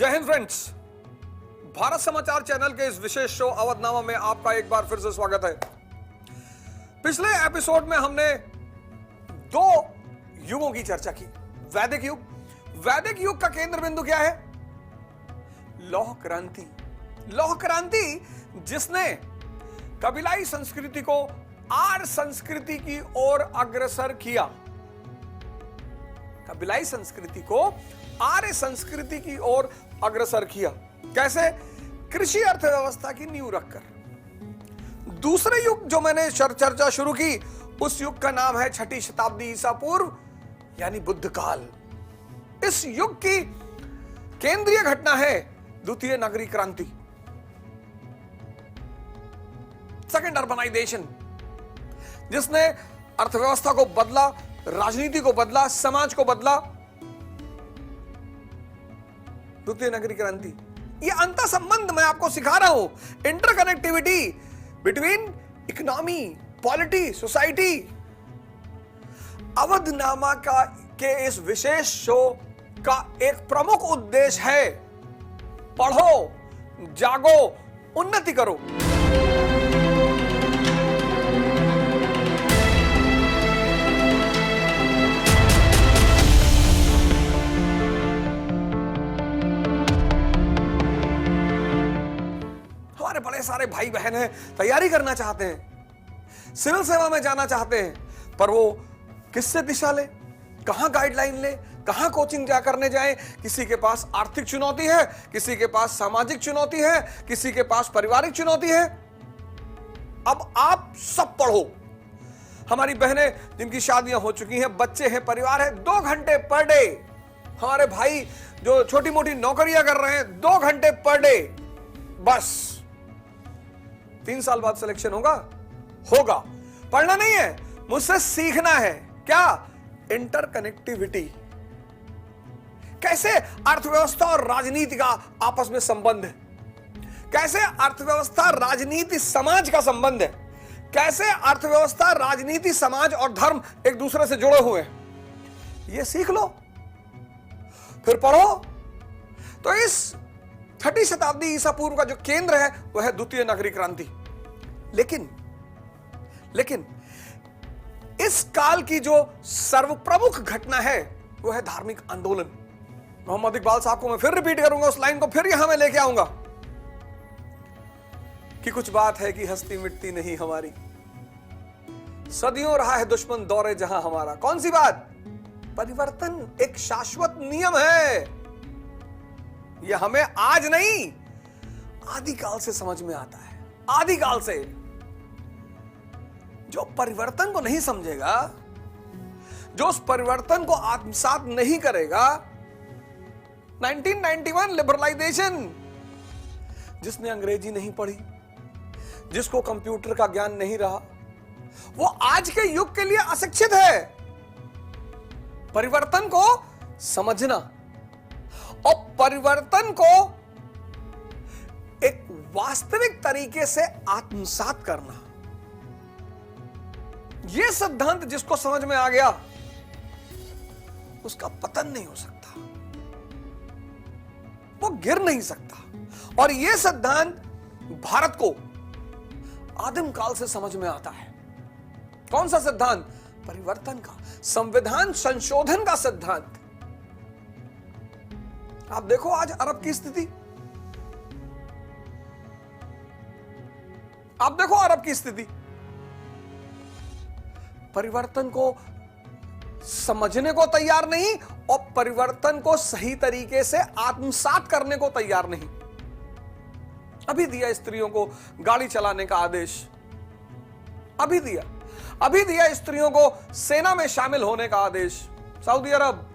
जय हिंद फ्रेंड्स, भारत समाचार चैनल के इस विशेष शो अवधनामा में आपका एक बार फिर से स्वागत है। पिछले एपिसोड में हमने दो युगों की चर्चा की। वैदिक युग, वैदिक युग का केंद्र बिंदु क्या है? लौह क्रांति। लौह क्रांति जिसने कबीलाई संस्कृति को आर्य संस्कृति की ओर अग्रसर किया। कबीलाई संस्कृति को आर्य संस्कृति की ओर अग्रसर किया। कैसे? कृषि अर्थव्यवस्था की नींव रखकर। दूसरे युग जो मैंने चर्चा शुरू की, उस युग का नाम है छठी शताब्दी ईसा पूर्व, यानी बुद्ध काल। इस युग की केंद्रीय घटना है द्वितीय नगरीय क्रांति, सेकेंड अर्बनाइजेशन, जिसने अर्थव्यवस्था को बदला, राजनीति को बदला, समाज को बदला। द्वितीय नगरीय क्रांति, ये अंतर संबंध मैं आपको सिखा रहा हूं, interconnectivity between economy, polity, society. Awadhnama का के इस विशेष शो का एक प्रमुख उद्देश्य है पढ़ो, जागो, उन्नति करो। बड़े सारे भाई बहन हैं, तैयारी करना चाहते हैं, सिविल सेवा में जाना चाहते हैं, पर वो किससे दिशा ले, कहां गाइडलाइन ले, कहां कोचिंग जा करने जाए। किसी के पास आर्थिक चुनौती है, किसी के पास सामाजिक चुनौती है, किसी के पास पारिवारिक चुनौती है। अब आप सब पढ़ो। हमारी बहनें जिनकी शादियां हो चुकी हैं, बच्चे हैं, परिवार है, 2 घंटे पर डे। हमारे भाई जो छोटी मोटी नौकरियां कर रहे हैं, 2 घंटे पर डे बस। 3 साल बाद सिलेक्शन होगा। पढ़ना नहीं है, मुझसे सीखना है। क्या? इंटरकनेक्टिविटी। कैसे अर्थव्यवस्था और राजनीति का आपस में संबंध है, कैसे अर्थव्यवस्था, राजनीति, समाज का संबंध है, कैसे अर्थव्यवस्था, राजनीति, समाज और धर्म एक दूसरे से जुड़े हुए हैं, ये सीख लो, फिर पढ़ो। तो इस छठी शताब्दी ईसा पूर्व का जो केंद्र है वह है द्वितीय नगरीय क्रांति। लेकिन इस काल की जो सर्वप्रमुख घटना है वह है धार्मिक आंदोलन। मोहम्मद इकबाल साहब को मैं फिर रिपीट करूंगा, उस लाइन को फिर यहां मैं लेके आऊंगा कि कुछ बात है कि हस्ती मिटती नहीं हमारी, सदियों रहा है दुश्मन दौरे जहां हमारा। कौन सी बात? परिवर्तन एक शाश्वत नियम है। यह हमें आज नहीं, आदिकाल से समझ में आता है। आदिकाल से जो परिवर्तन को नहीं समझेगा, जो उस परिवर्तन को आत्मसात नहीं करेगा, 1991 लिबरलाइजेशन, जिसने अंग्रेजी नहीं पढ़ी, जिसको कंप्यूटर का ज्ञान नहीं रहा, वो आज के युग के लिए अशिक्षित है। परिवर्तन को समझना और परिवर्तन को एक वास्तविक तरीके से आत्मसात करना, यह सिद्धांत जिसको समझ में आ गया उसका पतन नहीं हो सकता, वो गिर नहीं सकता। और यह सिद्धांत भारत को आदिम काल से समझ में आता है। कौन सा सिद्धांत? परिवर्तन का, संविधान संशोधन का सिद्धांत। आप देखो आज अरब की स्थिति, आप देखो अरब की स्थिति। परिवर्तन को समझने को तैयार नहीं और परिवर्तन को सही तरीके से आत्मसात करने को तैयार नहीं। अभी दिया स्त्रियों को गाड़ी चलाने का आदेश, अभी दिया स्त्रियों को सेना में शामिल होने का आदेश। सऊदी अरब,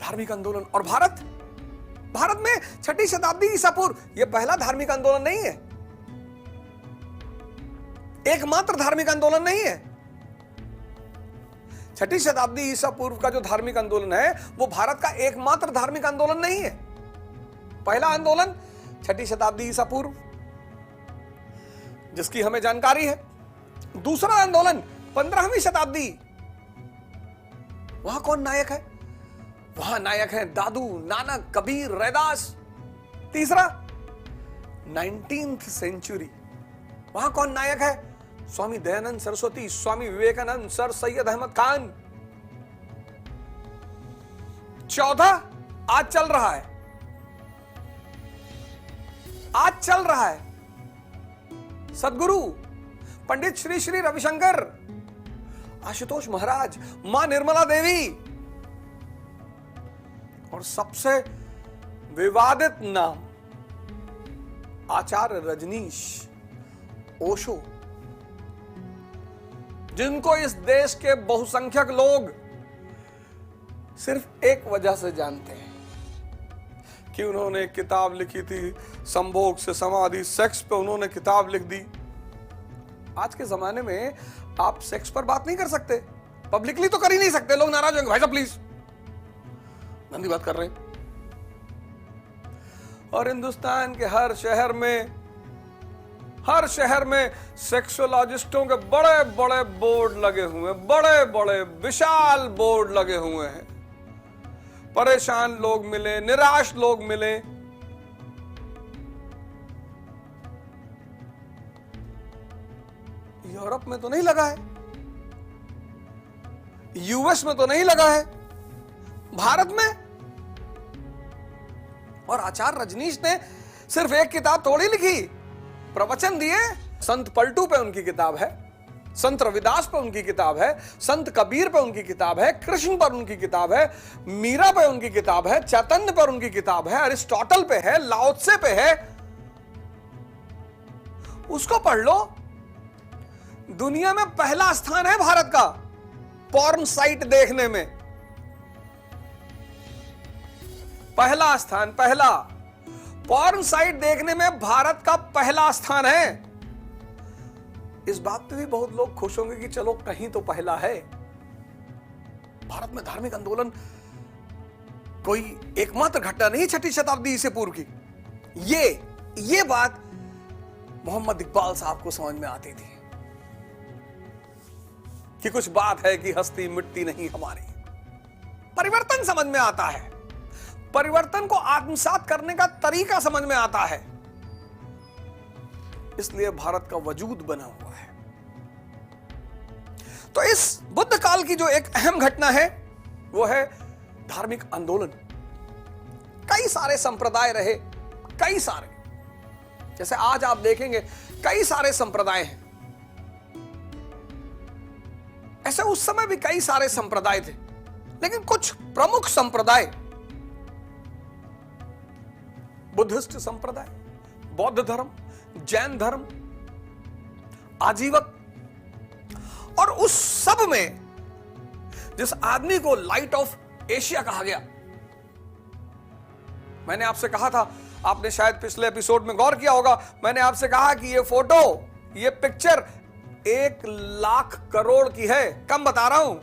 धार्मिक आंदोलन। और भारत में छठी शताब्दी ईसा पूर्व यह पहला धार्मिक आंदोलन नहीं है, एकमात्र धार्मिक आंदोलन नहीं है। छठी शताब्दी ईसा पूर्व का जो धार्मिक आंदोलन है वो भारत का एकमात्र धार्मिक आंदोलन नहीं है। पहला आंदोलन छठी शताब्दी ईसा पूर्व, जिसकी हमें जानकारी है। दूसरा आंदोलन 15वीं शताब्दी वहां कौन नायक है? वहां नायक है दादू, नानक, कबीर, रैदास। तीसरा 19th सेंचुरी, वहां कौन नायक है? स्वामी दयानंद सरस्वती, स्वामी विवेकानंद, सर सैयद अहमद खान। चौथा आज चल रहा है, आज चल रहा है सदगुरु पंडित श्री श्री रविशंकर, आशुतोष महाराज, मां निर्मला देवी, और सबसे विवादित नाम आचार्य रजनीश, ओशो, जिनको इस देश के बहुसंख्यक लोग सिर्फ एक वजह से जानते हैं कि उन्होंने एक किताब लिखी थी संभोग से समाधि, सेक्स पे उन्होंने किताब लिख दी। आज के जमाने में आप सेक्स पर बात नहीं कर सकते, पब्लिकली तो कर ही नहीं सकते, लोग नाराज होंगे, भाई साहब प्लीज गंदी बात कर रहे हैं। और हिंदुस्तान के हर शहर में सेक्सोलॉजिस्टों के बड़े बड़े बोर्ड लगे हुए हैं, बड़े बड़े विशाल बोर्ड लगे हुए हैं। परेशान लोग मिले, निराश लोग मिले, यूरोप में तो नहीं लगा है, यूएस में तो नहीं लगा है, भारत में। और आचार्य रजनीश ने सिर्फ एक किताब थोड़ी लिखी, प्रवचन दिए। संत पलटू पे उनकी किताब है, संत रविदास पे उनकी किताब है, संत कबीर पे उनकी किताब है, कृष्ण पर उनकी किताब है, मीरा पे उनकी किताब है, चैतन्य पर उनकी किताब है, अरिस्टोटल पे है, लाओ त्से पे है। उसको पढ़ लो। दुनिया में पहला स्थान है भारत का पॉर्न साइट देखने में, पहला स्थान, पहला पॉर्न साइट देखने में भारत का पहला स्थान है। इस बात पे भी बहुत लोग खुश होंगे कि चलो कहीं तो पहला है। भारत में धार्मिक आंदोलन कोई एकमात्र घटना नहीं 6वीं शताब्दी ईसा पूर्व की। ये बात मोहम्मद इकबाल साहब को समझ में आती थी कि कुछ बात है कि हस्ती मिटती नहीं हमारी। परिवर्तन समझ में आता है, परिवर्तन को आत्मसात करने का तरीका समझ में आता है, इसलिए भारत का वजूद बना हुआ है। तो इस बुद्ध काल की जो एक अहम घटना है वो है धार्मिक आंदोलन। कई सारे संप्रदाय रहे, कई सारे, जैसे आज आप देखेंगे कई सारे संप्रदाय हैं, ऐसे उस समय भी कई सारे संप्रदाय थे, लेकिन कुछ प्रमुख संप्रदाय, बुद्धिस्ट संप्रदाय, बौद्ध धर्म, जैन धर्म, आजीवक, और उस सब में जिस आदमी को लाइट ऑफ एशिया कहा गया, मैंने आपसे कहा था, आपने शायद पिछले एपिसोड में गौर किया होगा, मैंने आपसे कहा कि ये फोटो, ये पिक्चर 1 लाख करोड़ की है, कम बता रहा हूं।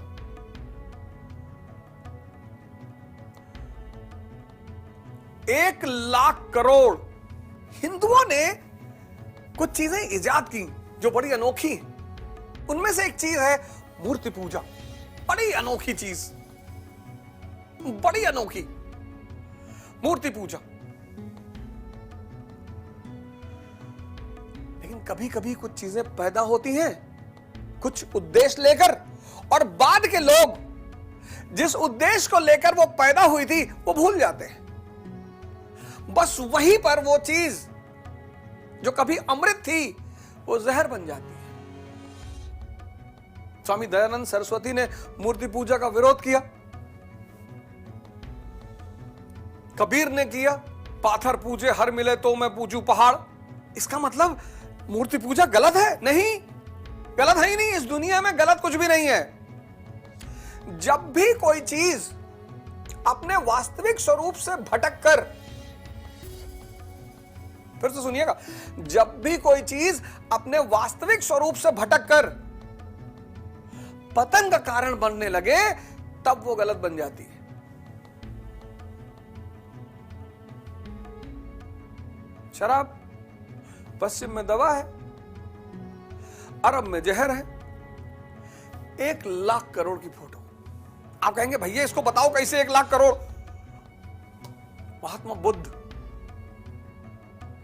1 लाख करोड़। हिंदुओं ने कुछ चीजें इजाद की जो बड़ी अनोखी, उनमें से एक चीज है मूर्ति पूजा। बड़ी अनोखी चीज, बड़ी अनोखी मूर्ति पूजा। लेकिन कभी कभी कुछ चीजें पैदा होती हैं कुछ उद्देश्य लेकर, और बाद के लोग जिस उद्देश्य को लेकर वो पैदा हुई थी वो भूल जाते हैं। बस वहीं पर वो चीज जो कभी अमृत थी वो जहर बन जाती है। स्वामी दयानंद सरस्वती ने मूर्ति पूजा का विरोध किया, कबीर ने किया, पाथर पूजे हर मिले तो मैं पूजू पहाड़। इसका मतलब मूर्ति पूजा गलत है? नहीं, गलत है ही नहीं। इस दुनिया में गलत कुछ भी नहीं है। जब भी कोई चीज अपने वास्तविक स्वरूप से भटक कर, फिर से सुनिएगा, जब भी कोई चीज अपने वास्तविक स्वरूप से भटक कर पतन का कारण बनने लगे, तब वो गलत बन जाती है। शराब पश्चिम में दवा है, अरब में जहर है। 1 लाख करोड़ की फोटो, आप कहेंगे भैया इसको बताओ कैसे 1 लाख करोड़। महात्मा बुद्ध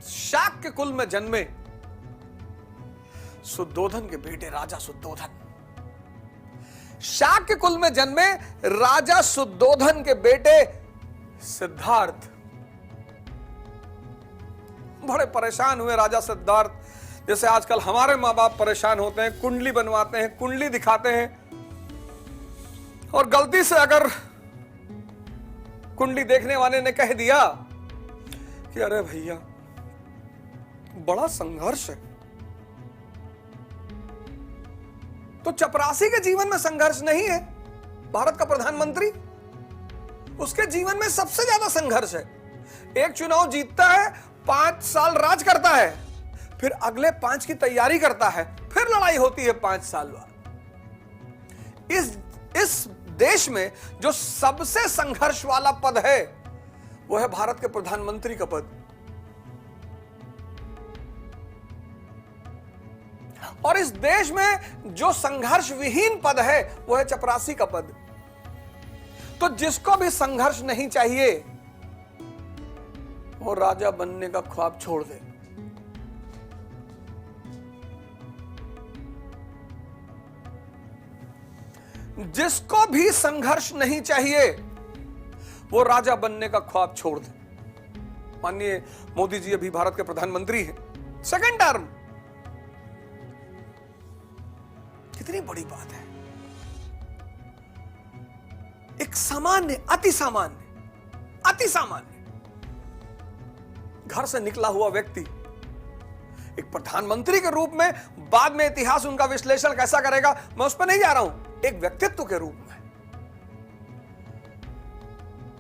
शाक्य कुल में जन्मे, शुद्धोधन के बेटे राजा शुद्धोधन। शाक्य कुल में जन्मे राजा शुद्धोधन के बेटे सिद्धार्थ बड़े परेशान हुए। राजा सिद्धार्थ, जैसे आजकल हमारे मां बाप परेशान होते हैं, कुंडली बनवाते हैं, कुंडली दिखाते हैं, और गलती से अगर कुंडली देखने वाले ने कह दिया कि अरे भैया बड़ा संघर्ष है, तो चपरासी के जीवन में संघर्ष नहीं है। भारत का प्रधानमंत्री, उसके जीवन में सबसे ज्यादा संघर्ष है। एक चुनाव जीतता है, 5 साल राज करता है, फिर अगले 5 की तैयारी करता है, फिर लड़ाई होती है 5 साल बाद। इस देश में जो सबसे संघर्ष वाला पद है वो है भारत के प्रधानमंत्री का पद। और इस देश में जो संघर्ष विहीन पद है वो है चपरासी का पद। तो जिसको भी संघर्ष नहीं चाहिए वो राजा बनने का ख्वाब छोड़ दे। जिसको भी संघर्ष नहीं चाहिए वो राजा बनने का ख्वाब छोड़ दे। माननीय मोदी जी अभी भारत के प्रधानमंत्री हैं, 2nd टर्म। कितनी बड़ी बात है। एक सामान्य, अति सामान्य घर से निकला हुआ व्यक्ति एक प्रधानमंत्री के रूप में, बाद में इतिहास उनका विश्लेषण कैसा करेगा मैं उस पर नहीं जा रहा हूं, एक व्यक्तित्व के रूप में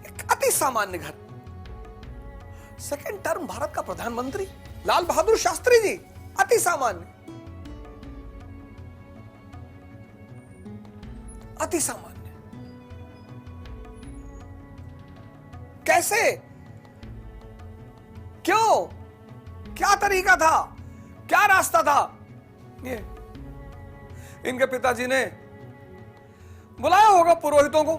एक अति सामान्य घर, 2nd टर्म भारत का प्रधानमंत्री लाल बहादुर शास्त्री जी, अति सामान्य, अति सामान्य। कैसे, क्यों, क्या तरीका था, क्या रास्ता था? ये इनके पिताजी ने बुलाया होगा पुरोहितों को,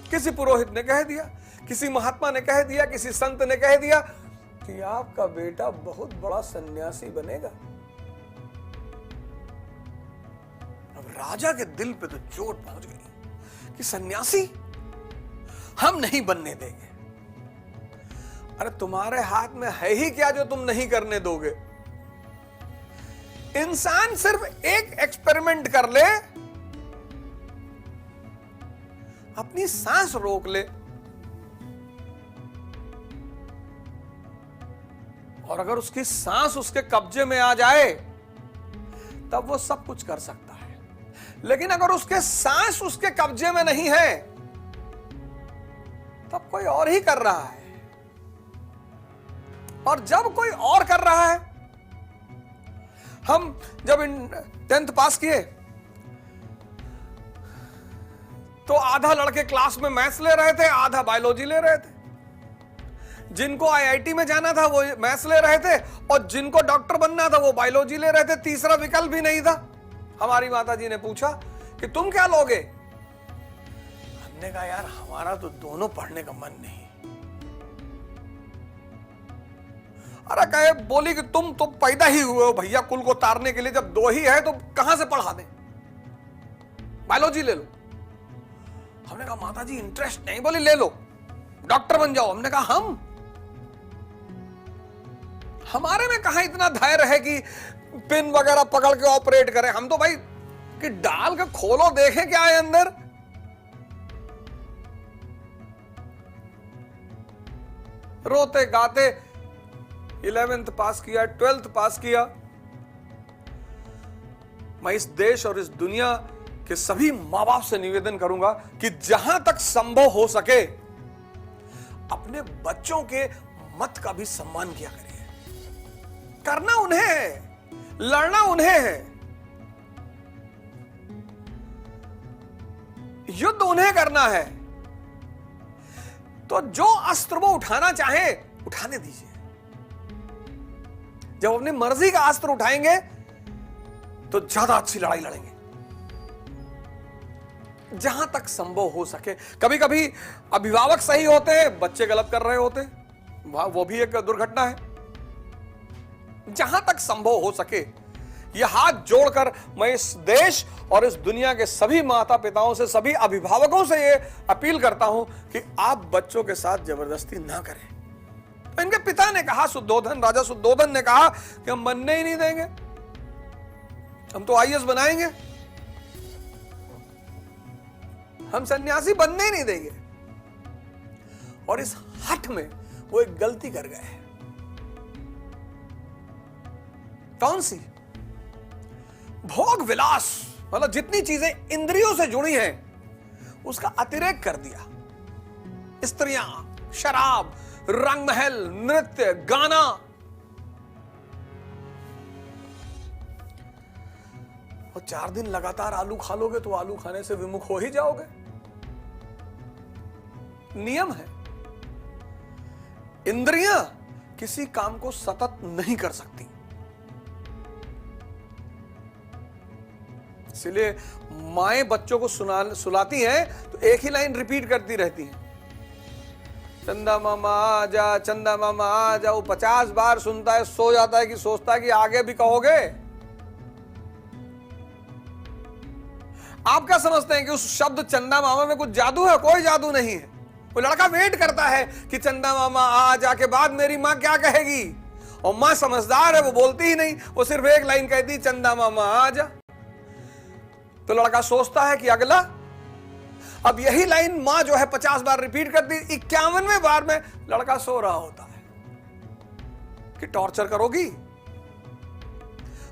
किसी पुरोहित ने कह दिया, किसी महात्मा ने कह दिया, किसी संत ने कह दिया कि आपका बेटा बहुत बड़ा सन्यासी बनेगा। अब राजा के दिल पे तो चोट पहुंच गई कि सन्यासी हम नहीं बनने देंगे। अरे तुम्हारे हाथ में है ही क्या जो तुम नहीं करने दोगे? इंसान सिर्फ एक एक्सपेरिमेंट कर ले, अपनी सांस रोक ले, और अगर उसकी सांस उसके कब्जे में आ जाए तब वो सब कुछ कर सकता है। लेकिन अगर उसके सांस उसके कब्जे में नहीं है तब कोई और ही कर रहा है। और जब कोई और कर रहा है, हम जब 10th पास किए तो आधा लड़के क्लास में मैथ्स ले रहे थे, आधा बायोलॉजी ले रहे थे। जिनको आईआईटी में जाना था वो मैथ्स ले रहे थे, और जिनको डॉक्टर बनना था वो बायोलॉजी ले रहे थे। तीसरा विकल्प भी नहीं था। हमारी माता जी ने पूछा कि तुम क्या लोगे? हमने कहा यार हमारा तो दोनों पढ़ने का मन नहीं। अरे कहे बोली कि तुम तो पैदा ही हुए हो भैया कुल को तारने के लिए, जब 2 ही है तो कहां से पढ़ा दें, बायोलॉजी ले लो। हमने कहा माता जी इंटरेस्ट नहीं। बोली ले लो, डॉक्टर बन जाओ। हमने कहा हमारे में कहां इतना धैर्य है कि पिन वगैरह पकड़ के ऑपरेट करें। हम तो भाई कि डाल के खोलो देखें क्या है अंदर। रोते गाते 11th पास किया, 12th पास किया। मैं इस देश और इस दुनिया के सभी मां बाप से निवेदन करूंगा कि जहां तक संभव हो सके अपने बच्चों के मत का भी सम्मान किया करिए। करना उन्हें है, लड़ना उन्हें है, युद्ध उन्हें करना है। तो जो अस्त्र वो उठाना चाहे उठाने दीजिए। जब अपनी मर्जी का अस्त्र उठाएंगे तो ज्यादा अच्छी लड़ाई लड़ेंगे। जहां तक संभव हो सके। कभी कभी अभिभावक सही होते हैं, बच्चे गलत कर रहे होते हैं, वो भी एक दुर्घटना है। जहां तक संभव हो सके यह हाथ जोड़कर मैं इस देश और इस दुनिया के सभी माता पिताओं से, सभी अभिभावकों से यह अपील करता हूं कि आप बच्चों के साथ जबरदस्ती ना करें। तो इनके पिता ने कहा, राजा शुद्धोधन ने कहा कि हम बनने ही नहीं देंगे, हम तो आईएएस बनाएंगे, हम सन्यासी बनने ही नहीं देंगे। और इस हठ में वो एक गलती कर गए। कौन सी? भोग विलास, मतलब जितनी चीजें इंद्रियों से जुड़ी हैं उसका अतिरेक कर दिया। स्त्रियां, शराब, रंग महल, नृत्य, गाना। और 4 दिन लगातार आलू खा लोगे तो आलू खाने से विमुख हो ही जाओगे। नियम है, इंद्रियां किसी काम को सतत नहीं कर सकती। इसलिए माएं बच्चों को सुलाती हैं तो एक ही लाइन रिपीट करती रहती हैं, चंदा मामा आजा, चंदा मामा आजा। वो 50 बार सुनता है, सो जाता है कि सोचता है कि आगे भी कहोगे। आप क्या समझते हैं कि उस शब्द चंदा मामा में कुछ जादू है? कोई जादू नहीं है। वो लड़का वेट करता है कि चंदा मामा आ जाके बाद मेरी मां क्या कहेगी, और मां समझदार है, वो बोलती ही नहीं, वो सिर्फ एक लाइन कहती, चंदा मामा आ जा। तो लड़का सोचता है कि अगला, अब यही लाइन मां जो है 50 बार रिपीट करती, 51वें बार में लड़का सो रहा होता है कि टॉर्चर करोगी,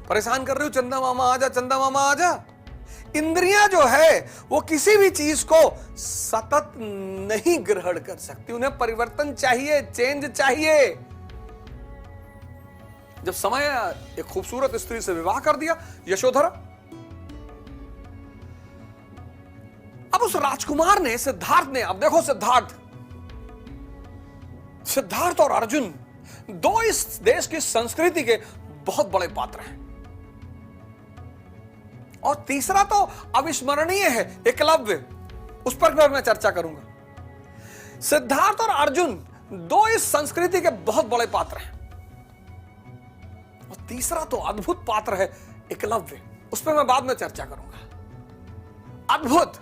परेशान कर रही हो, चंदा मामा आजा, चंदा मामा आजा। इंद्रियां जो है वो किसी भी चीज को सतत नहीं ग्रहण कर सकती, उन्हें परिवर्तन चाहिए, चेंज चाहिए। जब समय एक खूबसूरत स्त्री से विवाह कर दिया, यशोधरा, अब उस राजकुमार ने, सिद्धार्थ ने, अब देखो सिद्धार्थ और अर्जुन दो इस देश की संस्कृति के बहुत बड़े पात्र हैं। और तीसरा तो अविस्मरणीय है, एकलव्य, उस पर मैं चर्चा करूंगा। सिद्धार्थ और अर्जुन दो इस संस्कृति के बहुत बड़े पात्र हैं। और तीसरा तो अद्भुत पात्र है, एकलव्य, उस पर मैं बाद में चर्चा करूंगा। अद्भुत।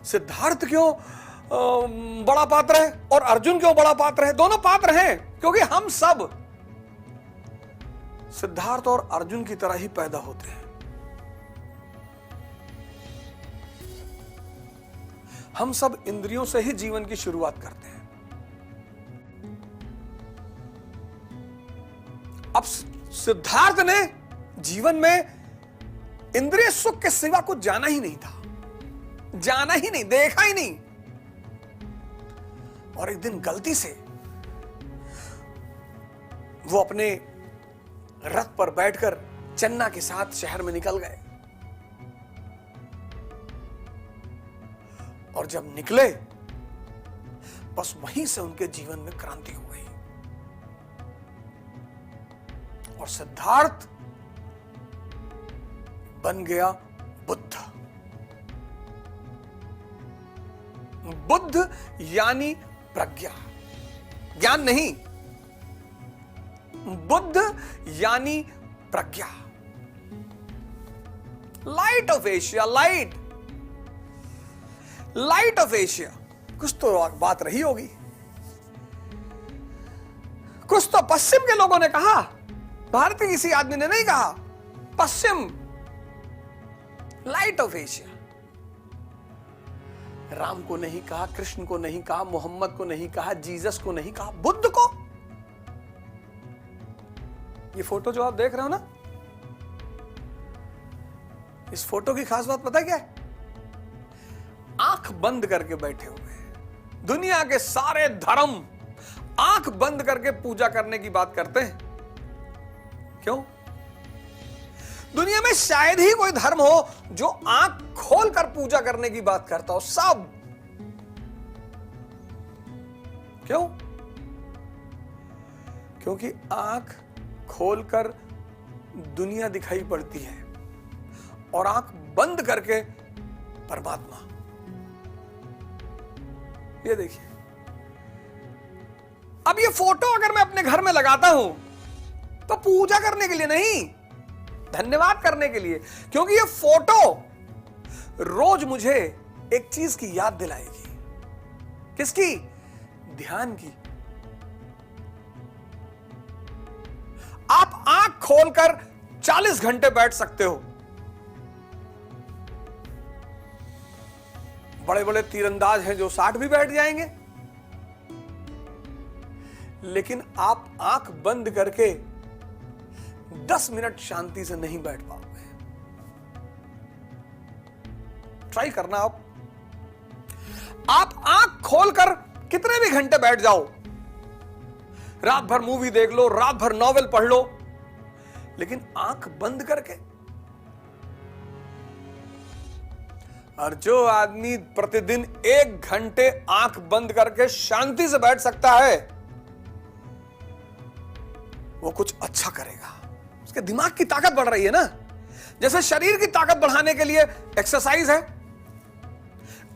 सिद्धार्थ क्यों बड़ा पात्र है और अर्जुन क्यों बड़ा पात्र है? दोनों पात्र हैं क्योंकि हम सब सिद्धार्थ और अर्जुन की तरह ही पैदा होते हैं। हम सब इंद्रियों से ही जीवन की शुरुआत करते हैं। अब सिद्धार्थ ने जीवन में इंद्रिय सुख के सिवा कुछ जाना ही नहीं था, जाना ही नहीं, देखा ही नहीं। और एक दिन गलती से वो अपने रथ पर बैठकर चन्ना के साथ शहर में निकल गए। और जब निकले, बस वहीं से उनके जीवन में क्रांति हो गई। और सिद्धार्थ बन गया बुद्ध। बुद्ध यानी प्रज्ञा, ज्ञान नहीं, बुद्ध यानी प्रज्ञा। Light of Asia, light of Asia. कुछ तो बात रही होगी, कुछ तो पश्चिम के लोगों ने कहा, भारतीय किसी आदमी ने नहीं कहा, पश्चिम। Light of Asia. राम को नहीं कहा, कृष्ण को नहीं कहा, मोहम्मद को नहीं कहा, जीसस को नहीं कहा, बुद्ध को। ये फोटो जो आप देख रहे हो ना, इस फोटो की खास बात पता है क्या है? आंख बंद करके बैठे हुए। दुनिया के सारे धर्म आंख बंद करके पूजा करने की बात करते हैं। क्यों? दुनिया में शायद ही कोई धर्म हो जो आंख खोलकर पूजा करने की बात करता हो। सब। क्यों? क्योंकि आंख खोलकर दुनिया दिखाई पड़ती है और आंख बंद करके परमात्मा। ये देखिए, अब ये फोटो अगर मैं अपने घर में लगाता हूं तो पूजा करने के लिए नहीं, धन्यवाद करने के लिए, क्योंकि ये फोटो रोज मुझे एक चीज की याद दिलाएगी। किसकी? ध्यान की। आप आंख खोलकर 40 घंटे बैठ सकते हो। बड़े बड़े तीरंदाज हैं जो 60 भी बैठ जाएंगे, लेकिन आप आंख बंद करके 10 मिनट शांति से नहीं बैठ पाओगे। ट्राई करना। आप आंख खोलकर कितने भी घंटे बैठ जाओ, रात भर मूवी देख लो, रात भर नॉवेल पढ़ लो, लेकिन आंख बंद करके। और जो आदमी प्रतिदिन 1 घंटे आंख बंद करके शांति से बैठ सकता है, वो कुछ अच्छा करेगा। उसके दिमाग की ताकत बढ़ रही है ना। जैसे शरीर की ताकत बढ़ाने के लिए एक्सरसाइज है,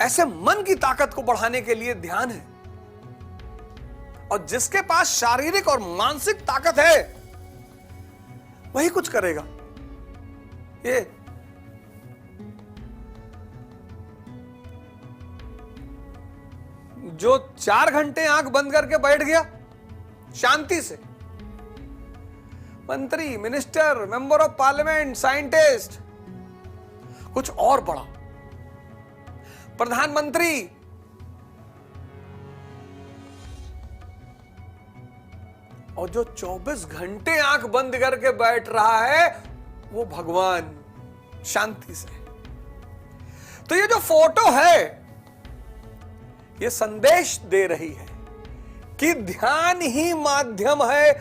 ऐसे मन की ताकत को बढ़ाने के लिए ध्यान है। और जिसके पास शारीरिक और मानसिक ताकत है वही कुछ करेगा। ये जो 4 घंटे आंख बंद करके बैठ गया शांति से, मंत्री, minister, member of parliament, scientist, कुछ और बड़ा, प्रधानमंत्री, और जो 24 घंटे आंख बंद करके बैठ रहा है वो भगवान, शांति से। तो ये जो फोटो है ये संदेश दे रही है कि ध्यान ही माध्यम है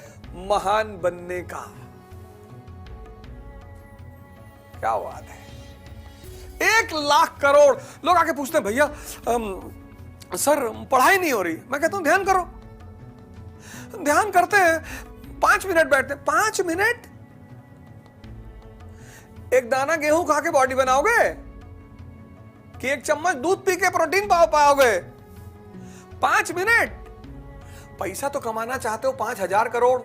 महान बनने का। क्या बात है। 1 लाख करोड़ लोग आके पूछते हैं, भैया सर पढ़ाई नहीं हो रही। मैं कहता हूं ध्यान करो। ध्यान करते हैं, 5 मिनट बैठते हैं। 5 मिनट? एक दाना गेहूं खा के बॉडी बनाओगे कि 1 चम्मच दूध पी के प्रोटीन पाओगे? 5 मिनट। पैसा तो कमाना चाहते हो 5,000 करोड़,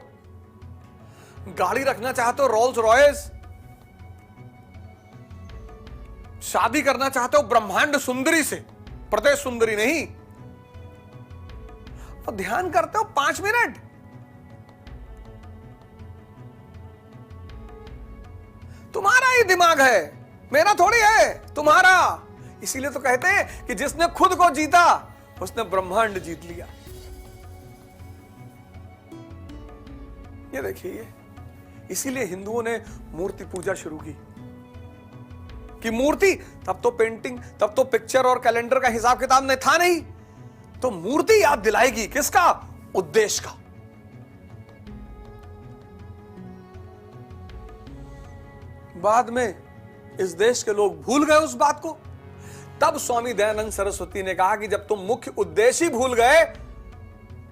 गाड़ी रखना चाहते हो रोल्स रॉयस, शादी करना चाहते हो ब्रह्मांड सुंदरी से, प्रदेश सुंदरी नहीं, तो ध्यान करते हो 5 मिनट। तुम्हारा ही दिमाग है, मेरा थोड़ी है, तुम्हारा। इसीलिए तो कहते हैं कि जिसने खुद को जीता उसने ब्रह्मांड जीत लिया। ये देखिए, इसीलिए हिंदुओं ने मूर्ति पूजा शुरू की कि मूर्ति, तब तो पेंटिंग, तब तो पिक्चर और कैलेंडर का हिसाब किताब नहीं था, नहीं तो मूर्ति याद दिलाएगी किसका? उद्देश्य का। बाद में इस देश के लोग भूल गए उस बात को। तब स्वामी दयानंद सरस्वती ने कहा कि जब तुम मुख्य उद्देश्य ही भूल गए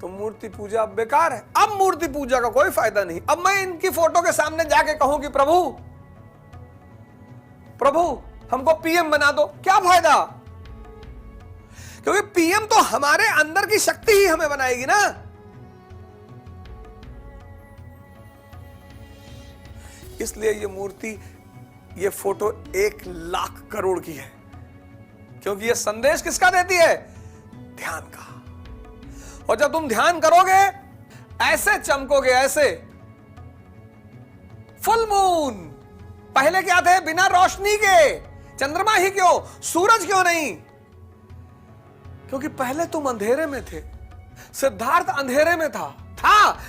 तो मूर्ति पूजा अब बेकार है। अब मूर्ति पूजा का कोई फायदा नहीं। अब मैं इनकी फोटो के सामने जाके कहूं कि प्रभु प्रभु हमको पीएम बना दो, क्या फायदा? क्योंकि पीएम तो हमारे अंदर की शक्ति ही हमें बनाएगी ना। इसलिए ये मूर्ति, ये फोटो 1 लाख करोड़ की है, क्योंकि ये संदेश किसका देती है? ध्यान का। और जब तुम ध्यान करोगे ऐसे चमकोगे, ऐसे। फुल मून, पहले क्या थे? बिना रोशनी के, चंद्रमा ही क्यों, सूरज क्यों नहीं? क्योंकि पहले तुम अंधेरे में थे। सिद्धार्थ अंधेरे में था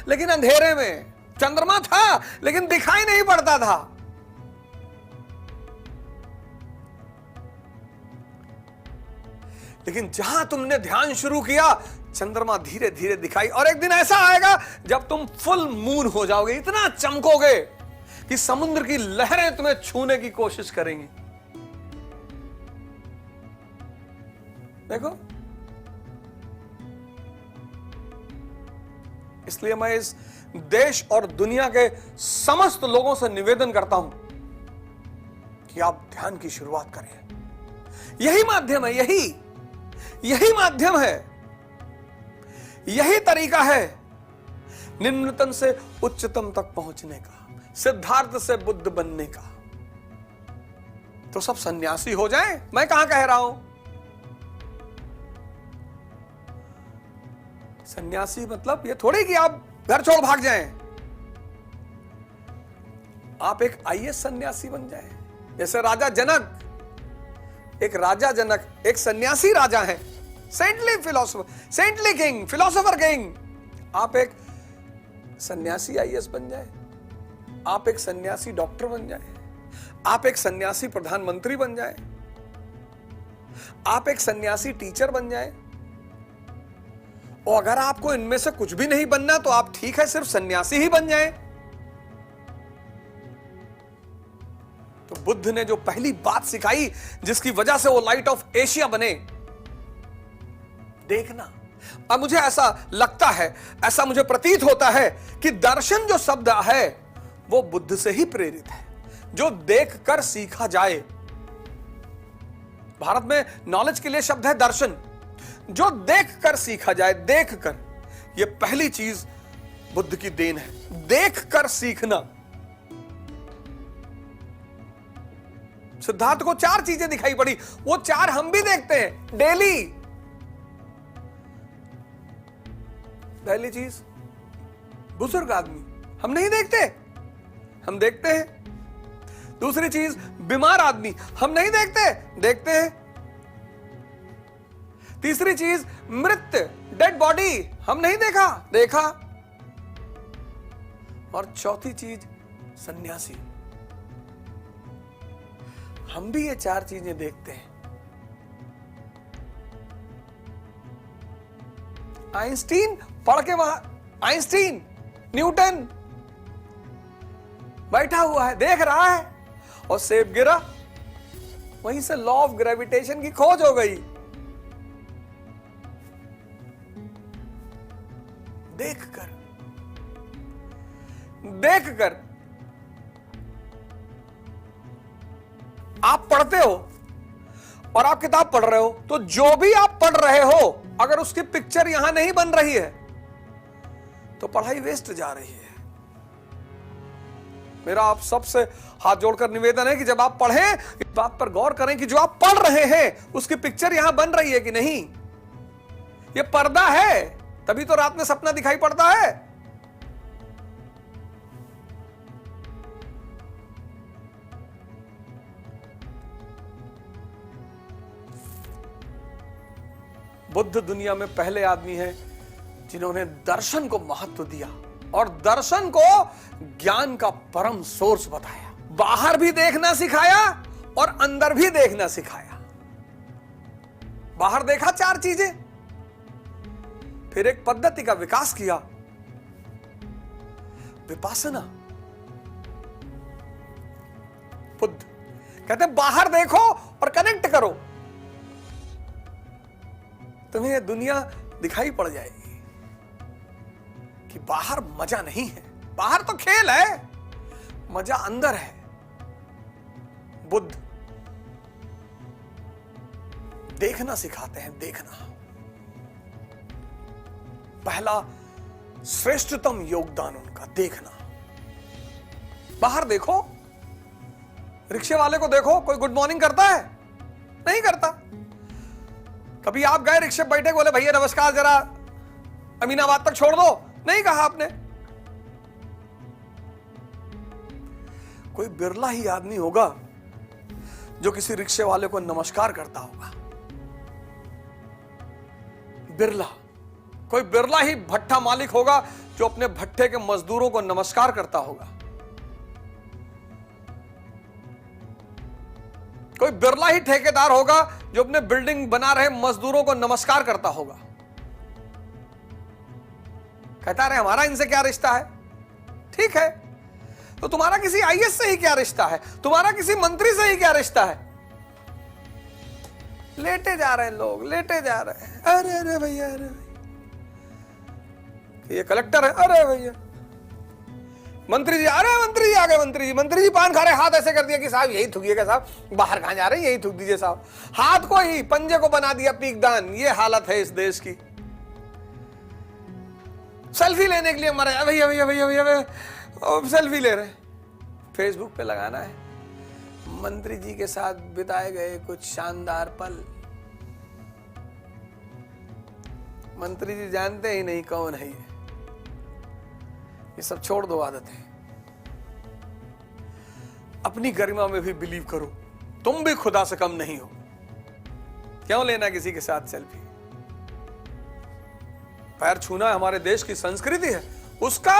लेकिन अंधेरे में। चंद्रमा था लेकिन दिखाई नहीं पड़ता था। लेकिन जहां तुमने ध्यान शुरू किया, चंद्रमा धीरे धीरे दिखाई। और एक दिन ऐसा आएगा जब तुम फुल मून हो जाओगे, इतना चमकोगे कि समुद्र की लहरें तुम्हें छूने की कोशिश करेंगी। देखो, इसलिए मैं इस देश और दुनिया के समस्त लोगों से निवेदन करता हूं कि आप ध्यान की शुरुआत करें। यही माध्यम है, यही माध्यम है, यही तरीका है निम्नतम से उच्चतम तक पहुंचने का, सिद्धार्थ से बुद्ध बनने का। तो सब सन्यासी हो जाएं, मैं कहां कह रहा हूं। सन्यासी मतलब ये थोड़ी कि आप घर छोड़ भाग जाएं। आप एक आईएएस सन्यासी बन जाएं, जैसे राजा जनक। एक राजा जनक एक सन्यासी राजा है, saintly philosopher, saintly king, philosopher king. आप एक सन्यासी आईएएस बन जाए, आप एक सन्यासी डॉक्टर बन जाए, आप एक सन्यासी प्रधानमंत्री बन जाए, आप एक सन्यासी टीचर बन जाए। और अगर आपको इनमें से कुछ भी नहीं बनना तो आप ठीक है, सिर्फ सन्यासी ही बन जाए। तो बुद्ध ने जो पहली बात सिखाई जिसकी वजह से वो लाइट ऑफ एशिया बने, देखना। अब मुझे ऐसा लगता है, ऐसा मुझे प्रतीत होता है कि दर्शन जो शब्द है वो बुद्ध से ही प्रेरित है, जो देखकर सीखा जाए। भारत में नॉलेज के लिए शब्द है दर्शन, जो देखकर सीखा जाए, देखकर। ये पहली चीज बुद्ध की देन है, देखकर सीखना। सिद्धार्थ को 4 चीजें दिखाई पड़ी, वो 4 हम भी देखते हैं डेली। पहली चीज, बुजुर्ग आदमी हम नहीं देखते, हम देखते हैं। दूसरी चीज, बीमार आदमी हम नहीं देखते, देखते हैं। तीसरी चीज, मृत, डेड बॉडी हम नहीं देखा, देखा। और चौथी चीज, सन्यासी। हम भी ये 4 चीजें देखते हैं। आइंस्टीन पढ़ के वहां, आइंस्टीन, न्यूटन बैठा हुआ है, देख रहा है, और सेब गिरा, वहीं से लॉ ऑफ ग्रेविटेशन की खोज हो गई। देखकर, देखकर। आप पढ़ते हो और आप किताब पढ़ रहे हो, तो जो भी आप पढ़ रहे हो अगर उसकी पिक्चर यहां नहीं बन रही है तो पढ़ाई वेस्ट जा रही है। मेरा आप सबसे हाथ जोड़कर निवेदन है कि जब आप पढ़ें इस बात पर गौर करें कि जो आप पढ़ रहे हैं उसकी पिक्चर यहां बन रही है कि नहीं। ये पर्दा है, तभी तो रात में सपना दिखाई पड़ता है। बुद्ध दुनिया में पहले आदमी हैं जिन्होंने दर्शन को महत्व दिया और दर्शन को ज्ञान का परम सोर्स बताया। बाहर भी देखना सिखाया और अंदर भी देखना सिखाया। बाहर देखा 4 चीजें, फिर एक पद्धति का विकास किया, विपासना। बुद्ध कहते हैं बाहर देखो और कनेक्ट करो, तुम्हें यह दुनिया दिखाई पड़ जाएगी कि बाहर मजा नहीं है। बाहर तो खेल है, मजा अंदर है। बुद्ध देखना सिखाते हैं, देखना। पहला श्रेष्ठतम योगदान उनका देखना। बाहर देखो, रिक्शे वाले को देखो, कोई गुड मॉर्निंग करता है? नहीं करता। कभी आप गए रिक्शे बैठे, बोले भैया नमस्कार, जरा अमीनाबाद तक छोड़ दो? नहीं कहा आपने। कोई बिरला ही आदमी होगा जो किसी रिक्शे वाले को नमस्कार करता होगा। बिरला। कोई बिरला ही भट्ठा मालिक होगा जो अपने भट्ठे के मजदूरों को नमस्कार करता होगा। कोई बिरला ही ठेकेदार होगा जो अपने बिल्डिंग बना रहे मजदूरों को नमस्कार करता होगा। कहता रहे हमारा इनसे क्या रिश्ता है? ठीक है, तो तुम्हारा किसी आईएएस से ही क्या रिश्ता है? तुम्हारा किसी मंत्री से ही क्या रिश्ता है? लेटे जा रहे हैं लोग, लेटे जा रहे हैं। अरे अरे भैया, अरे भैया, ये कलेक्टर है, अरे भैया, मंत्री जी आ रहे हैं, मंत्री जी आ गए, मंत्री जी पान खा रहे, हाथ ऐसे कर दिया कि साहब यही थूकिएगा साहब, बाहर कहां जा रहे हैं, यही थूक दीजिए साहब, हाथ को ही पंजे को बना दिया पीकदान। ये हालत है इस देश की। सेल्फी लेने के लिए मरे, भैया भैया भैया भैया सेल्फी ले रहे, फेसबुक पे लगाना है। मंत्री जी के साथ बिताए गए कुछ शानदार पल, मंत्री जी जानते ही नहीं कौन है ये सब छोड़ दो आदतें। अपनी गरिमा में भी बिलीव करो, तुम भी खुदा से कम नहीं हो। क्यों लेना किसी के साथ सेल्फी? पैर छूना हमारे देश की संस्कृति है, उसका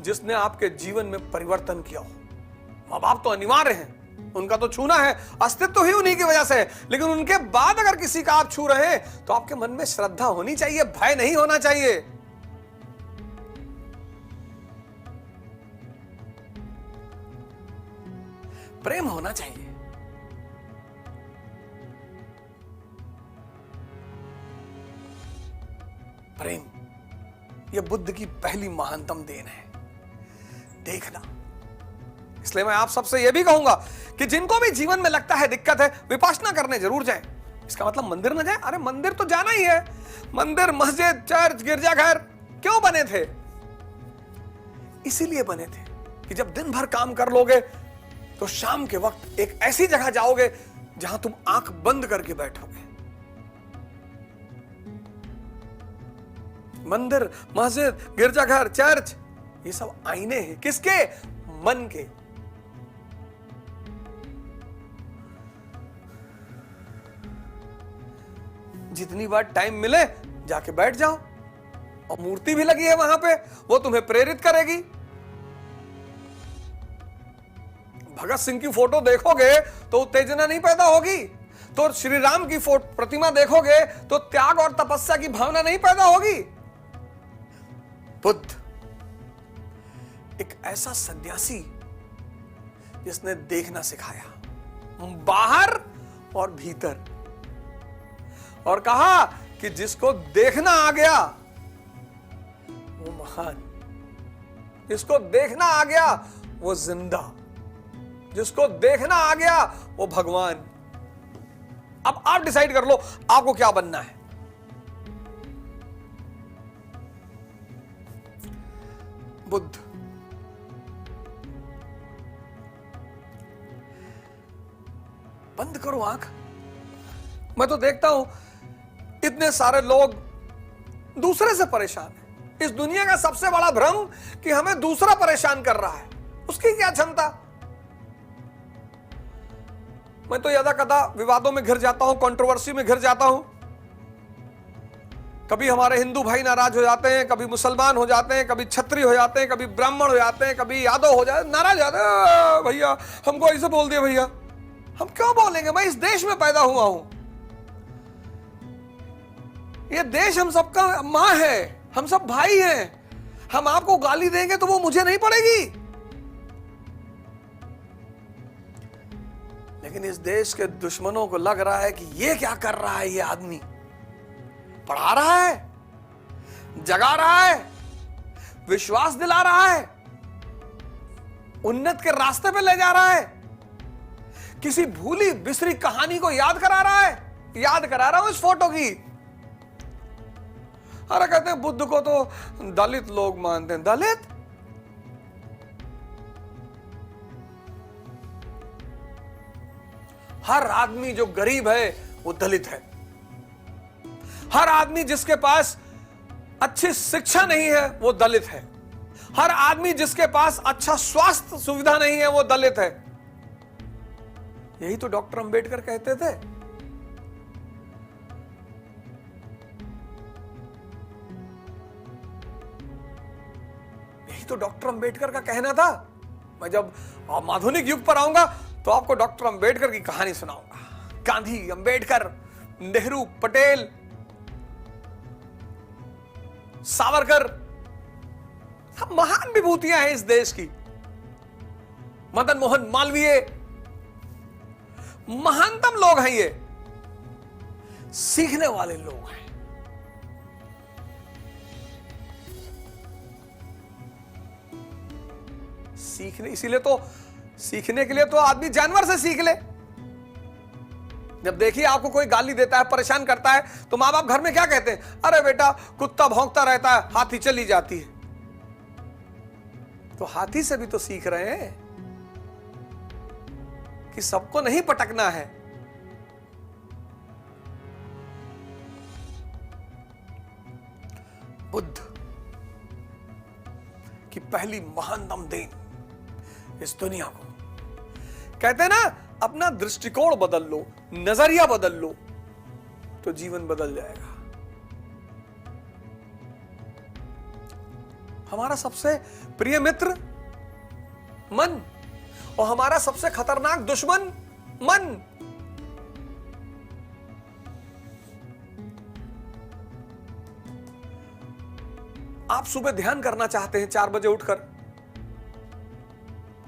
जिसने आपके जीवन में परिवर्तन किया हो। मां बाप तो अनिवार्य हैं, उनका तो छूना है, अस्तित्व ही उन्हीं की वजह से है, लेकिन उनके बाद अगर किसी का आप छू रहे हैं तो आपके मन में श्रद्धा होनी चाहिए, भय नहीं होना चाहिए। प्रेम होना चाहिए। प्रेम यह बुद्ध की पहली महानतम देन है। देखना, इसलिए मैं आप सबसे यह भी कहूंगा कि जिनको भी जीवन में लगता है दिक्कत है, विपश्यना करने जरूर जाएं। इसका मतलब मंदिर ना जाए, अरे मंदिर तो जाना ही है। मंदिर, मस्जिद, चर्च, गिरजाघर क्यों बने थे? इसीलिए बने थे कि जब दिन भर काम कर लोगे तो शाम के वक्त एक ऐसी जगह जाओगे जहां तुम आंख बंद करके बैठोगे। मंदिर, मस्जिद, गिरजाघर, चर्च, ये सब आईने हैं। किसके? मन के। जितनी बार टाइम मिले जाके बैठ जाओ, और मूर्ति भी लगी है वहां पे, वो तुम्हें प्रेरित करेगी। भगत सिंह की फोटो देखोगे तो उत्तेजना नहीं पैदा होगी, तो श्री राम की प्रतिमा देखोगे तो त्याग और तपस्या की भावना नहीं पैदा होगी। बुद्ध एक ऐसा सन्यासी जिसने देखना सिखाया, बाहर और भीतर, और कहा कि जिसको देखना आ गया वो महान, जिसको देखना आ गया वो जिंदा, जिसको देखना आ गया वो भगवान। अब आप डिसाइड कर लो आपको क्या बनना है। बुद्ध। बंद करो आंख। मैं तो देखता हूं इतने सारे लोग दूसरे से परेशान हैं। इस दुनिया का सबसे बड़ा भ्रम कि हमें दूसरा परेशान कर रहा है, उसकी क्या क्षमता। मैं तो यदा कदा विवादों में घिर जाता हूं, कंट्रोवर्सी में घिर जाता हूं। कभी हमारे हिंदू भाई नाराज हो जाते हैं, कभी मुसलमान हो जाते हैं, कभी क्षत्रिय हो जाते हैं, कभी ब्राह्मण हो जाते हैं, कभी यादव हो जाते, नाराज हो जाते हैं। भैया हमको ऐसे बोल दिया, भैया हम क्यों बोलेंगे? मैं इस देश में पैदा हुआ हूं, ये देश हम सबका मां है, हम सब भाई हैं। हम आपको गाली देंगे तो वो मुझे नहीं पड़ेगी, लेकिन इस देश के दुश्मनों को लग रहा है कि ये क्या कर रहा है, ये आदमी पढ़ा रहा है, जगा रहा है, विश्वास दिला रहा है, उन्नत के रास्ते पे ले जा रहा है, किसी भूली बिसरी कहानी को याद करा रहा है। याद करा रहा हूं इस फोटो की। अरे कहते हैं बुद्ध को तो दलित लोग मानते हैं। दलित? हर आदमी जो गरीब है वो दलित है। हर आदमी जिसके पास अच्छी शिक्षा नहीं है वो दलित है। हर आदमी जिसके पास अच्छा स्वास्थ्य सुविधा नहीं है वो दलित है। यही तो डॉक्टर अंबेडकर कहते थे। यही तो डॉक्टर अंबेडकर का कहना था। मैं जब आधुनिक युग पर आऊंगा तो आपको डॉक्टर अंबेडकर की कहानी सुनाऊंगा। गांधी, अंबेडकर, नेहरू, पटेल, सावरकर, सब महान विभूतियां हैं इस देश की। मदन मोहन मालवीय, महानतम लोग हैं ये, सीखने वाले लोग हैं। सीखने, इसीलिए तो सीखने के लिए तो आदमी जानवर से सीख ले। जब देखिए आपको कोई गाली देता है, परेशान करता है, तो माँ बाप घर में क्या कहते हैं? अरे बेटा कुत्ता भौंकता रहता है, हाथी चली जाती है। तो हाथी से भी तो सीख रहे हैं कि सबको नहीं पटकना है। बुद्ध की पहली महानतम देन इस दुनिया को, कहते हैं ना, अपना दृष्टिकोण बदल लो, नजरिया बदल लो, तो जीवन बदल जाएगा। हमारा सबसे प्रिय मित्र मन और हमारा सबसे खतरनाक दुश्मन मन। आप सुबह ध्यान करना चाहते हैं 4 बजे उठकर,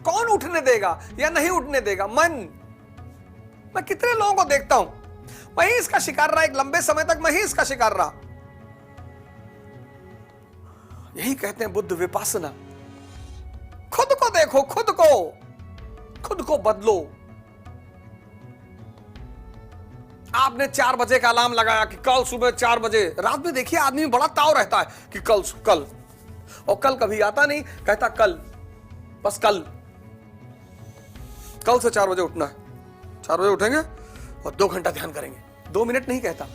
कौन उठने देगा या नहीं उठने देगा? मन। मैं कितने लोगों को देखता हूं, मैं ही इसका शिकार रहा, एक लंबे समय तक मैं ही इसका शिकार रहा। यही कहते हैं बुद्ध विपासना। खुद को देखो, खुद को बदलो। आपने 4 बजे का अलार्म लगाया कि कल सुबह 4 बजे, रात में देखिए आदमी में बड़ा ताव रहता है कि कल, और कल कभी आता नहीं, कहता कल, बस कल से 4 बजे उठना है। 4 बजे उठेंगे और 2 घंटा ध्यान करेंगे। 2 मिनट नहीं कहता।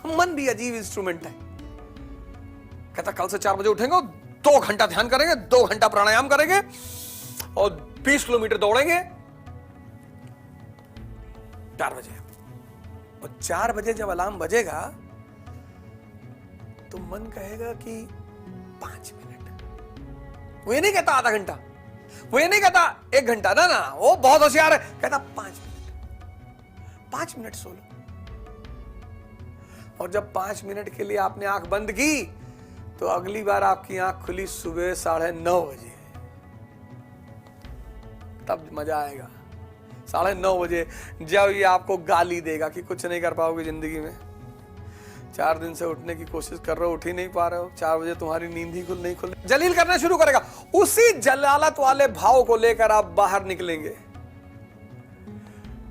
मन भी अजीब इंस्ट्रूमेंट है। कहता कल से 4 बजे उठेंगे और 2 घंटा ध्यान करेंगे, 2 घंटा प्राणायाम करेंगे और 20 किलोमीटर दौड़ेंगे। 4 बजे, और 4 बजे जब अलार्म बजेगा तो मन कहेगा कि 5 मिनट। वो ये नहीं कहता आधा घंटा, वो ये नहीं कहता 1 घंटा, ना, वो बहुत होशियार है, कहता 5 मिनट। 5 मिनट सो लो। और जब 5 मिनट के लिए आपने आंख बंद की तो अगली बार आपकी आंख खुली सुबह 9:30 बजे, तब मजा आएगा। 9:30 बजे जब ये आपको गाली देगा कि कुछ नहीं कर पाओगे जिंदगी में, 4 दिन से उठने की कोशिश कर रहे हो, उठ ही नहीं पा रहे हो, 4 बजे तुम्हारी नींद ही नहीं खुल, जलील करना शुरू करेगा। उसी जलालत वाले भाव को लेकर आप बाहर निकलेंगे।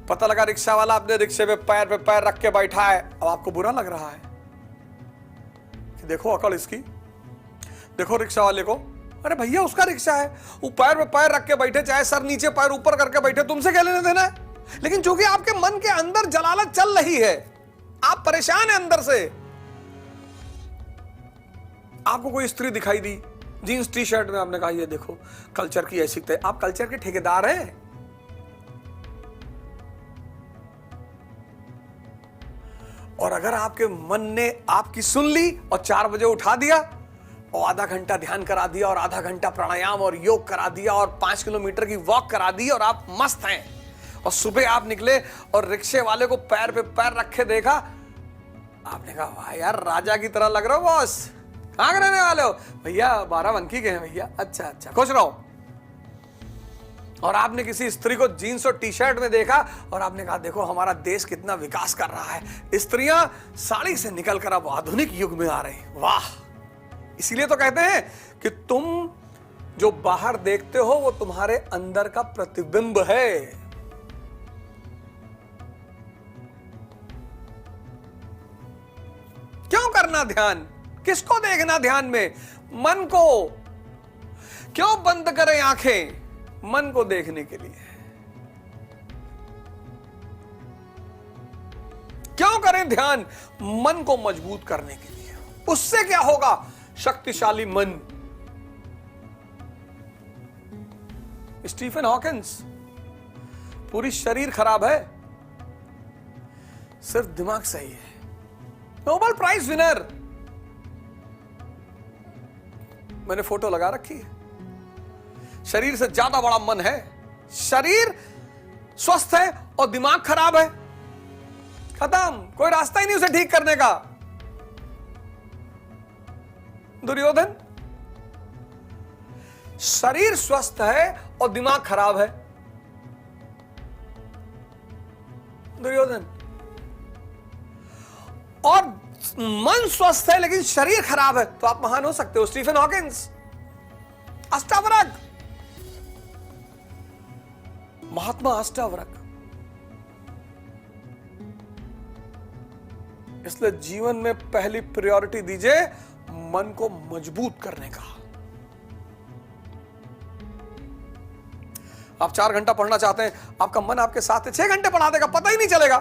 पता लगा रिक्शा वाला अपने रिक्शे पे पैर रख के बैठा है, अब आपको बुरा लग रहा है कि देखो अकड़ इसकी, देखो रिक्शा वाले को। अरे भैया उसका रिक्शा है, वो पैर पे पैर रख के बैठे, चाहे सर नीचे पैर ऊपर करके बैठे, तुमसे क्या लेने देना है? लेकिन चूंकि आपके मन के अंदर जलालत चल रही है, आप परेशान हैं अंदर से। आपको कोई स्त्री दिखाई दी जींस टी शर्ट में, आपने कहा ये देखो कल्चर की ऐसी, आप कल्चर के ठेकेदार हैं। और अगर आपके मन ने आपकी सुन ली और 4 बजे उठा दिया और आधा घंटा ध्यान करा दिया और आधा घंटा प्राणायाम और योग करा दिया और 5 किलोमीटर की वॉक करा दी और आप मस्त हैं, और सुबह आप निकले और रिक्शे वाले को पैर पे पैर रखे देखा, आपने कहा वाह यार राजा की तरह लग रहा हो बॉस, कहां के रहने वाले हो? भैया 12 के हैं भैया। अच्छा खुश रहो। और आपने किसी स्त्री को जीन्स और टी शर्ट में देखा और आपने कहा देखो हमारा देश कितना विकास कर रहा है, स्त्रियां साड़ी से निकलकर अब आधुनिक युग में आ रही, वाह। इसीलिए तो कहते हैं कि तुम जो बाहर देखते हो वो तुम्हारे अंदर का प्रतिबिंब है। क्यों करना ध्यान? किसको देखना ध्यान में? मन को। क्यों बंद करें आंखें? मन को देखने के लिए। क्यों करें ध्यान? मन को मजबूत करने के लिए। उससे क्या होगा? शक्तिशाली मन। स्टीफन हॉकिंस, पूरी शरीर खराब है, सिर्फ दिमाग सही है। नोबेल प्राइज विनर, मैंने फोटो लगा रखी है। शरीर से ज्यादा बड़ा मन है। शरीर स्वस्थ है और दिमाग खराब है, खत्म, कोई रास्ता ही नहीं उसे ठीक करने का। दुर्योधन, शरीर स्वस्थ है और दिमाग खराब है। दुर्योधन, और मन स्वस्थ है लेकिन शरीर खराब है, तो आप महान हो सकते हो। स्टीफन हॉकिंस, अष्टावक्र, महात्मा अष्टावक्र। इसलिए जीवन में पहली प्रायोरिटी दीजिए मन को मजबूत करने का। आप 4 घंटा पढ़ना चाहते हैं, आपका मन आपके साथ है, 6 घंटे पढ़ा देगा, पता ही नहीं चलेगा।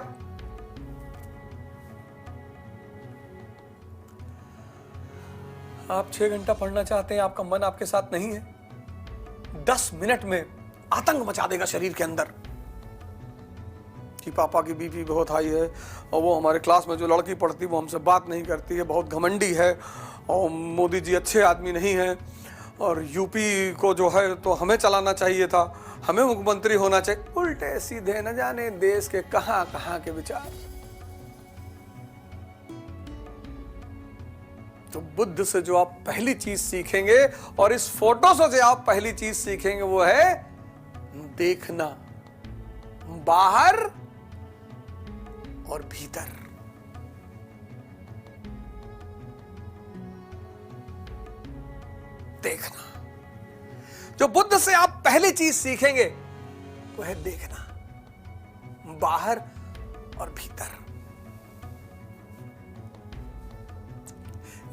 आप 6 घंटा पढ़ना चाहते हैं, आपका मन आपके साथ नहीं है, 10 मिनट में आतंक मचा देगा शरीर के अंदर कि पापा की बीपी बहुत हाई है, और वो हमारे क्लास में जो लड़की पढ़ती वो हमसे बात नहीं करती है, बहुत घमंडी है, और मोदी जी अच्छे आदमी नहीं हैं, और यूपी को जो है तो हमें चलाना चाहिए था, हमें मुख्यमंत्री होना चाहिए। उल्टे सीधे न जाने देश के कहां कहां के विचार। तो बुद्ध से जो आप पहली चीज सीखेंगे, और इस फोटो से जो आप पहली चीज सीखेंगे, वो है देखना, बाहर और भीतर। देखना। जो बुद्ध से आप पहली चीज सीखेंगे वो है देखना, बाहर और भीतर।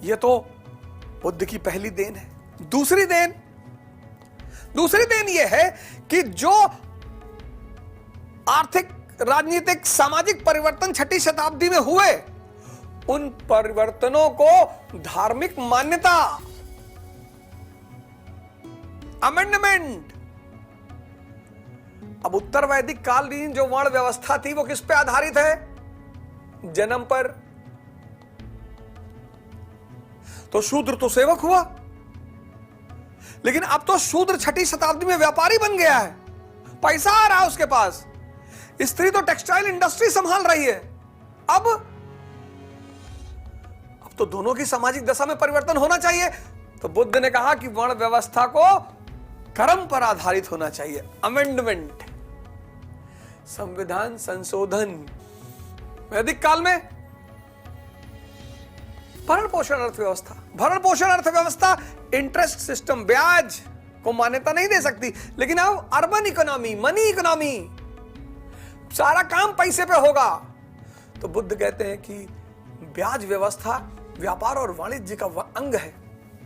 यह तो बुद्ध की पहली देन है। दूसरी देन यह है कि जो आर्थिक, राजनीतिक, सामाजिक परिवर्तन 6ठी शताब्दी में हुए, उन परिवर्तनों को धार्मिक मान्यता, अमेंडमेंट। अब उत्तर वैदिक कालीन जो वर्ण व्यवस्था थी वो किस पे आधारित है? जन्म पर। तो शूद्र तो सेवक हुआ, लेकिन अब तो शूद्र 6ठी शताब्दी में व्यापारी बन गया है, पैसा आ रहा है उसके पास। स्त्री तो टेक्सटाइल इंडस्ट्री संभाल रही है। अब तो दोनों की सामाजिक दशा में परिवर्तन होना चाहिए। तो बुद्ध ने कहा कि वर्ण व्यवस्था को कर्म पर आधारित होना चाहिए, अमेंडमेंट, संविधान संशोधन। वैदिक काल में भरण पोषण अर्थव्यवस्था, इंटरेस्ट सिस्टम, ब्याज को मान्यता नहीं दे सकती, लेकिन अब अर्बन इकोनॉमी, मनी इकोनॉमी, सारा काम पैसे पे होगा। तो बुद्ध कहते हैं कि ब्याज व्यवस्था व्यापार और वाणिज्य का अंग है,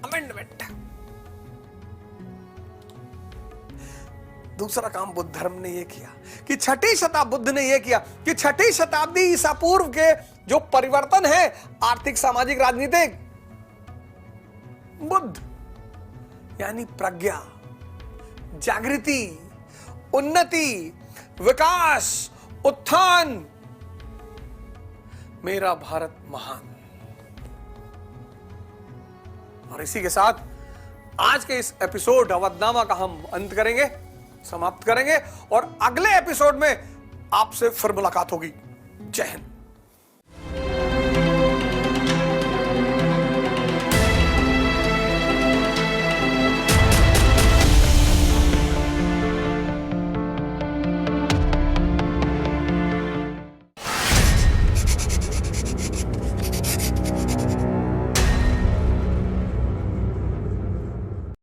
अमेंडमेंट। दूसरा काम बुद्ध धर्म ने यह किया कि 6ठी शताब्दी ईसा पूर्व के जो परिवर्तन है, आर्थिक, सामाजिक, राजनीतिक, बुद्ध यानी प्रज्ञा, जागृति, उन्नति, विकास, उत्थान, मेरा भारत महान। और इसी के साथ आज के इस एपिसोड अवधनामा का हम अंत करेंगे, समाप्त करेंगे, और अगले एपिसोड में आपसे फिर मुलाकात होगी। जय हिंद।